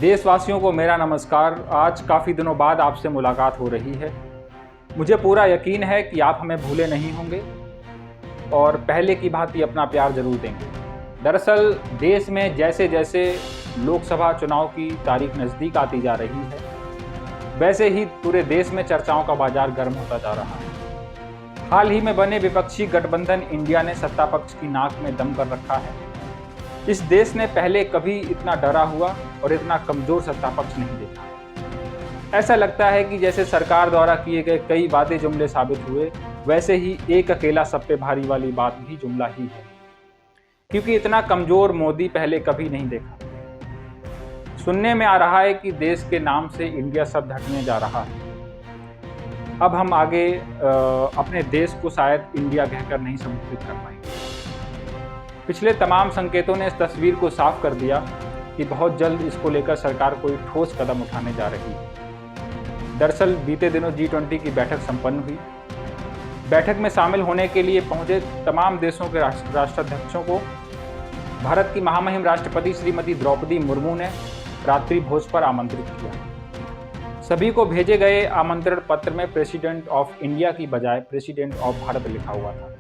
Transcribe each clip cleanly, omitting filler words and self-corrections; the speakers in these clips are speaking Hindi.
देशवासियों को मेरा नमस्कार। आज काफ़ी दिनों बाद आपसे मुलाकात हो रही है। मुझे पूरा यकीन है कि आप हमें भूले नहीं होंगे और पहले की भांति अपना प्यार जरूर देंगे। दरअसल देश में जैसे जैसे लोकसभा चुनाव की तारीख नज़दीक आती जा रही है, वैसे ही पूरे देश में चर्चाओं का बाजार गर्म होता जा रहा है। हाल ही में बने विपक्षी गठबंधन इंडिया ने सत्ता पक्ष की नाक में दम कर रखा है। इस देश ने पहले कभी इतना डरा हुआ और इतना कमजोर सत्ता पक्ष नहीं देखा। ऐसा लगता है कि जैसे सरकार द्वारा किए गए कई वादे जुमले साबित हुए, वैसे ही एक अकेला सब पे भारी वाली बात भी जुमला ही है, क्योंकि इतना कमजोर मोदी पहले कभी नहीं देखा। सुनने में आ रहा है कि देश के नाम से इंडिया शब्द हटने जा रहा है। अब हम आगे अपने देश को शायद इंडिया कहकर नहीं संबोधित कर पाएंगे। पिछले तमाम संकेतों ने इस तस्वीर को साफ कर दिया कि बहुत जल्द इसको लेकर सरकार कोई ठोस कदम उठाने जा रही है। दरअसल बीते दिनों G20 की बैठक संपन्न हुई। बैठक में शामिल होने के लिए पहुंचे तमाम देशों के राष्ट्राध्यक्षों को भारत की महामहिम राष्ट्रपति श्रीमती द्रौपदी मुर्मू ने रात्रि भोज पर आमंत्रित किया। सभी को भेजे गए आमंत्रण पत्र में प्रेसिडेंट ऑफ इंडिया की बजाय प्रेसिडेंट ऑफ भारत लिखा हुआ था।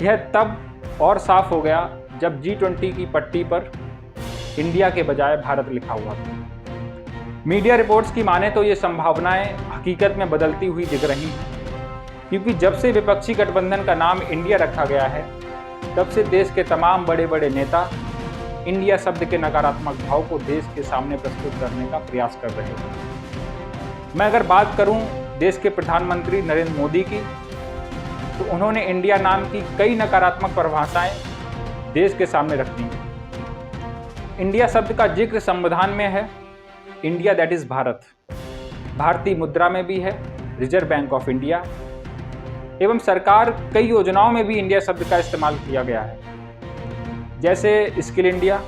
यह तब और साफ हो गया जब G20 की पट्टी पर इंडिया के बजाय भारत लिखा हुआ था। मीडिया रिपोर्ट्स की माने तो ये संभावनाएं हकीकत में बदलती हुई दिख रही हैं, क्योंकि जब से विपक्षी गठबंधन का नाम इंडिया रखा गया है, तब से देश के तमाम बड़े बड़े नेता इंडिया शब्द के नकारात्मक भाव को देश के सामने प्रस्तुत करने का प्रयास कर रहे हैं। मैं अगर बात करूं देश के प्रधानमंत्री नरेंद्र मोदी की, तो उन्होंने इंडिया नाम की कई नकारात्मक परिभाषाएं देश के सामने रख दी। इंडिया शब्द का जिक्र संविधान में है, इंडिया दैट इज भारत। भारतीय मुद्रा में भी है, रिजर्व बैंक ऑफ इंडिया, एवं सरकार कई योजनाओं में भी इंडिया शब्द का इस्तेमाल किया गया है, जैसे skill India,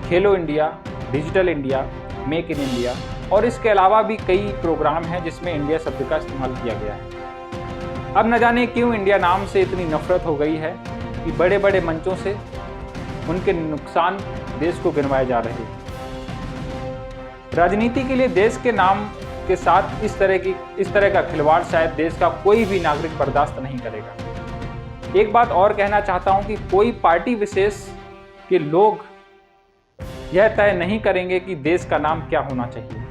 Khelo India, digital India, make in India, और इसके अलावा भी कई प्रोग्राम हैं जिसमें इंडिया शब्द का इस्तेमाल किया गया है। अब न जाने क्यों इंडिया नाम से इतनी नफरत हो गई है कि बड़े बड़े मंचों से उनके नुकसान देश को गिनवाए जा रहे हैं। राजनीति के लिए देश के नाम के साथ इस तरह का खिलवाड़ शायद देश का कोई भी नागरिक बर्दाश्त नहीं करेगा। एक बात और कहना चाहता हूं कि कोई पार्टी विशेष के लोग यह तय नहीं करेंगे कि देश का नाम क्या होना चाहिए।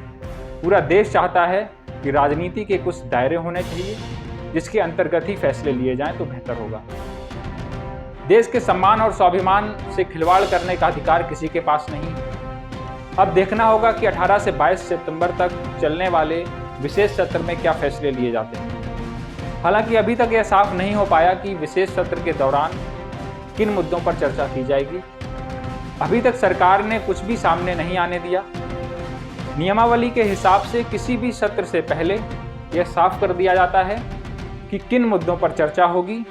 पूरा देश चाहता है कि राजनीति के कुछ दायरे होने चाहिए, जिसके अंतर्गत ही फैसले लिए जाएं तो बेहतर होगा। देश के सम्मान और स्वाभिमान से खिलवाड़ करने का अधिकार किसी के पास नहीं। अब देखना होगा कि 18 से 22 सितंबर तक चलने वाले विशेष सत्र में क्या फैसले लिए जाते हैं। हालांकि अभी तक यह साफ नहीं हो पाया कि विशेष सत्र के दौरान किन मुद्दों पर चर्चा की जाएगी। अभी तक सरकार ने कुछ भी सामने नहीं आने दिया। नियमावली के हिसाब से किसी भी सत्र से पहले यह साफ कर दिया जाता है कि किन मुद्दों पर चर्चा होगी,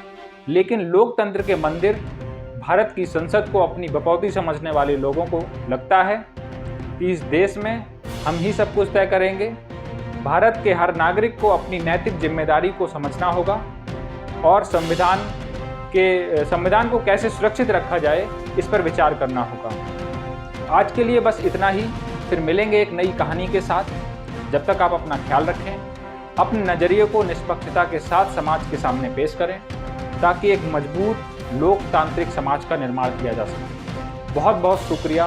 लेकिन लोकतंत्र के मंदिर भारत की संसद को अपनी बपौती समझने वाले लोगों को लगता है कि इस देश में हम ही सब कुछ तय करेंगे। भारत के हर नागरिक को अपनी नैतिक जिम्मेदारी को समझना होगा और संविधान को कैसे सुरक्षित रखा जाए, इस पर विचार करना होगा। आज के लिए बस इतना ही। फिर मिलेंगे एक नई कहानी के साथ। जब तक आप अपना ख्याल रखें, अपने नज़रिए को निष्पक्षता के साथ समाज के सामने पेश करें, ताकि एक मजबूत लोकतांत्रिक समाज का निर्माण किया जा सके। बहुत बहुत शुक्रिया।